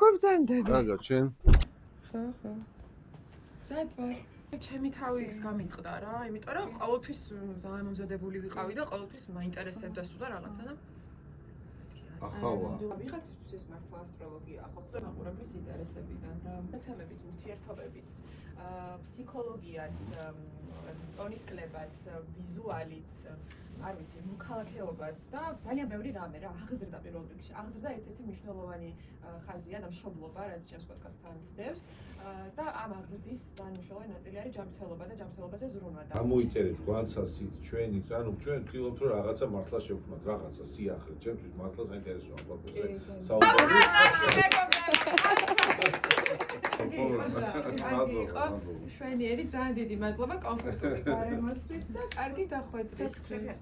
როგორ ბრძანდები? კარგად, შენ? ხო. ბრძად ვარ. ჩემი თავი ის გამიტყდა რა, იმიტომ რომ ყოველთვის ძალიან მომზადებული ვიყავი და ყოველთვის მაინტერესებდა სულ და რაღაცა და ახალა. ვიღაცისთვის ეს მართლა ასტროლოგია, ხო, მაყურებლის ინტერესებიდან რა, თემების ურთიერთობებიც, ფსიქოლოგიაც, წონისკლებაც, ვიზუალიც, არ ვიცი, მოქალაქეობაც და ძალიან ბევრი რამე რა, აღზრდა პირველ რიგში. აღზრდა ერთ-ერთი მნიშვნელოვანი ხაზია და მშობლობა, რაც ჩემს პოდკასტთან სდევს და ამ აღზრდის ძალიან მნიშვნელოვანი ნაწილი არის ჯანმრთელობა და ჯანმრთელობაზე ზრუნვა. გამოიწერეთ გვანცასით ჩვენი, ანუ ჩვენ ვცდილობთ რომ რაღაცა მართლა შევქმნათ, რაღაცა სიახლე, ჩემთვის მართლა საინტერესოა ბლოგზე. საუბარი. შვენიერი ძალიან დიდი მადლობა კომფორტული გარემოსთვის და კარგი დახვედრისთვის.